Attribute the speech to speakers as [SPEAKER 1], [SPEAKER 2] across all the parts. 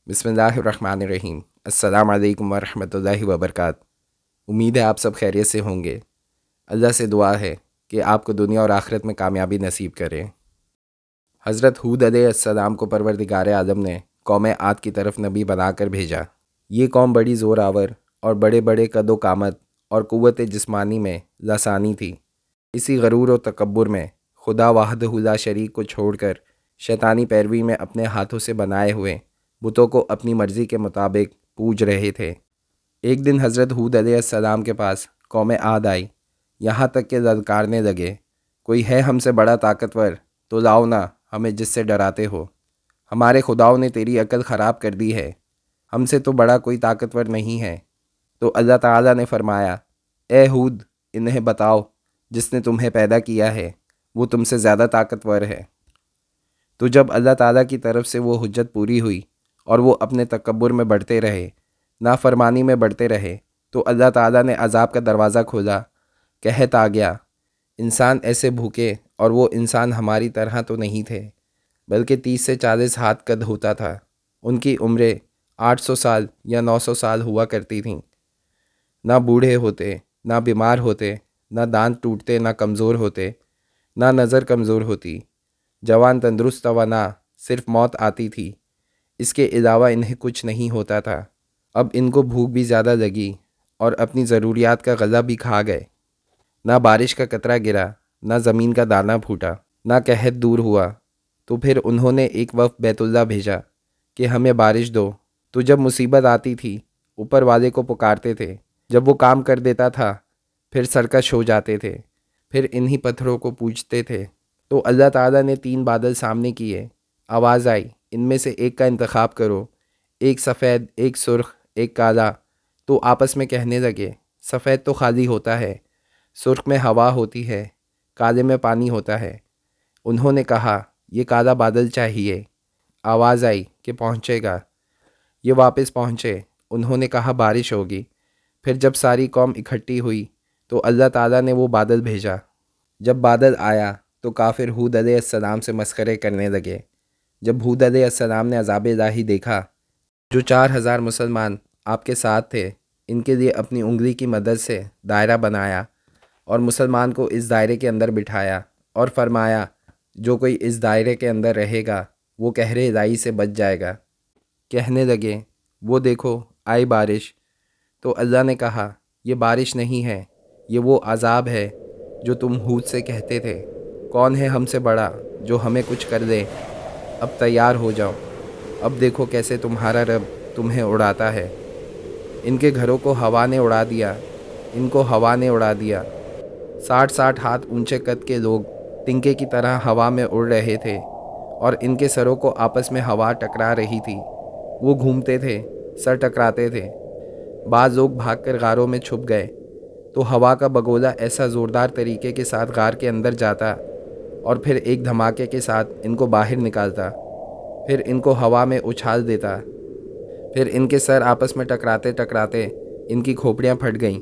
[SPEAKER 1] بسم اللہ الرحمن الرحیم۔ السلام علیکم ورحمۃ اللہ وبرکاتہ۔ امید ہے آپ سب خیریت سے ہوں گے۔ اللہ سے دعا ہے کہ آپ کو دنیا اور آخرت میں کامیابی نصیب کرے۔ حضرت ہود علیہ السلام کو پروردگار عالم نے قوم عاد کی طرف نبی بنا کر بھیجا۔ یہ قوم بڑی زور آور اور بڑے بڑے قد و قامت اور قوت جسمانی میں لسانی تھی۔ اسی غرور و تکبر میں خدا وحدہ لا شریک کو چھوڑ کر شیطانی پیروی میں اپنے ہاتھوں سے بنائے ہوئے بتوں کو اپنی مرضی کے مطابق پوج رہے تھے۔ ایک دن حضرت ہود علیہ السلام کے پاس قوم عاد آئی، یہاں تک کہ للکارنے لگے، کوئی ہے ہم سے بڑا طاقتور تو لاؤ نا، ہمیں جس سے ڈراتے ہو۔ ہمارے خداؤں نے تیری عقل خراب کر دی ہے، ہم سے تو بڑا کوئی طاقتور نہیں ہے۔ تو اللہ تعالیٰ نے فرمایا، اے ہود، انہیں بتاؤ جس نے تمہیں پیدا کیا ہے وہ تم سے زیادہ طاقتور ہے۔ تو جب اللہ تعالیٰ کی طرف سے وہ حجت پوری ہوئی اور وہ اپنے تکبر میں بڑھتے رہے، نافرمانی میں بڑھتے رہے، تو اللہ تعالیٰ نے عذاب کا دروازہ کھولا۔ قحط آ گیا، انسان ایسے بھوکے، اور وہ انسان ہماری طرح تو نہیں تھے، بلکہ 30 سے 40 ہاتھ قد ہوتا تھا۔ ان کی عمریں 800 سال یا 900 سال ہوا کرتی تھیں۔ نہ بوڑھے ہوتے، نہ بیمار ہوتے، نہ دانت ٹوٹتے، نہ کمزور ہوتے، نہ نظر کمزور ہوتی، جوان تندرست توانا، صرف موت آتی تھی، اس کے علاوہ انہیں کچھ نہیں ہوتا تھا۔ اب ان کو بھوک بھی زیادہ لگی اور اپنی ضروریات کا غلہ بھی کھا گئے۔ نہ بارش کا قطرہ گرا، نہ زمین کا دانہ پھوٹا، نہ قحط دور ہوا۔ تو پھر انہوں نے ایک وفد بیت اللہ بھیجا کہ ہمیں بارش دو۔ تو جب مصیبت آتی تھی اوپر والے کو پکارتے تھے، جب وہ کام کر دیتا تھا پھر سرکش ہو جاتے تھے، پھر انہی پتھروں کو پوجتے تھے۔ تو اللہ تعالیٰ نے 3 بادل سامنے کیے، آواز آئی، ان میں سے ایک کا انتخاب کرو، ایک سفید، ایک سرخ، ایک کالا۔ تو آپس میں کہنے لگے، سفید تو خالی ہوتا ہے، سرخ میں ہوا ہوتی ہے، کالے میں پانی ہوتا ہے۔ انہوں نے کہا، یہ کالا بادل چاہیے۔ آواز آئی کہ پہنچے گا۔ یہ واپس پہنچے، انہوں نے کہا بارش ہوگی۔ پھر جب ساری قوم اکٹھی ہوئی تو اللہ تعالیٰ نے وہ بادل بھیجا۔ جب بادل آیا تو کافر ہود علیہ السلام سے مسخرے کرنے لگے۔ جب ہود علیہ السلام نے عذاب الہی دیکھا، جو 4000 مسلمان آپ کے ساتھ تھے، ان کے لیے اپنی انگلی کی مدد سے دائرہ بنایا اور مسلمان کو اس دائرے کے اندر بٹھایا اور فرمایا، جو کوئی اس دائرے کے اندر رہے گا وہ قہر الہی سے بچ جائے گا۔ کہنے لگے، وہ دیکھو آئی بارش۔ تو اللہ نے کہا، یہ بارش نہیں ہے، یہ وہ عذاب ہے جو تم ہود سے کہتے تھے، کون ہے ہم سے بڑا جو ہمیں کچھ کر دے۔ اب تیار ہو جاؤ، اب دیکھو کیسے تمہارا رب تمہیں اڑاتا ہے۔ ان کے گھروں کو ہوا نے اڑا دیا، ان کو ہوا نے اڑا دیا۔ 60 ہاتھ اونچے قد کے لوگ تنکے کی طرح ہوا میں اڑ رہے تھے، اور ان کے سروں کو آپس میں ہوا ٹکرا رہی تھی۔ وہ گھومتے تھے، سر ٹکراتے تھے۔ بعض لوگ بھاگ کر غاروں میں چھپ گئے، تو ہوا کا بگولا ایسا زوردار طریقے کے ساتھ غار کے اندر جاتا اور پھر ایک دھماکے کے ساتھ ان کو باہر نکالتا، پھر ان کو ہوا میں اچھال دیتا، پھر ان کے سر آپس میں ٹکراتے ٹکراتے ان کی کھوپڑیاں پھٹ گئیں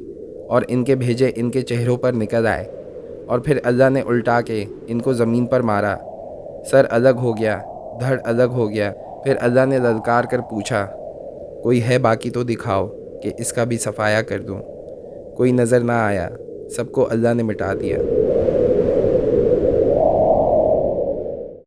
[SPEAKER 1] اور ان کے بھیجے ان کے چہروں پر نکل آئے، اور پھر اللہ نے الٹا کے ان کو زمین پر مارا۔ سر الگ ہو گیا، دھڑ الگ ہو گیا۔ پھر اللہ نے للکار کر پوچھا، کوئی ہے باقی تو دکھاؤ کہ اس کا بھی صفایا کر دوں۔ کوئی نظر نہ آیا، سب کو اللہ نے مٹا دیا۔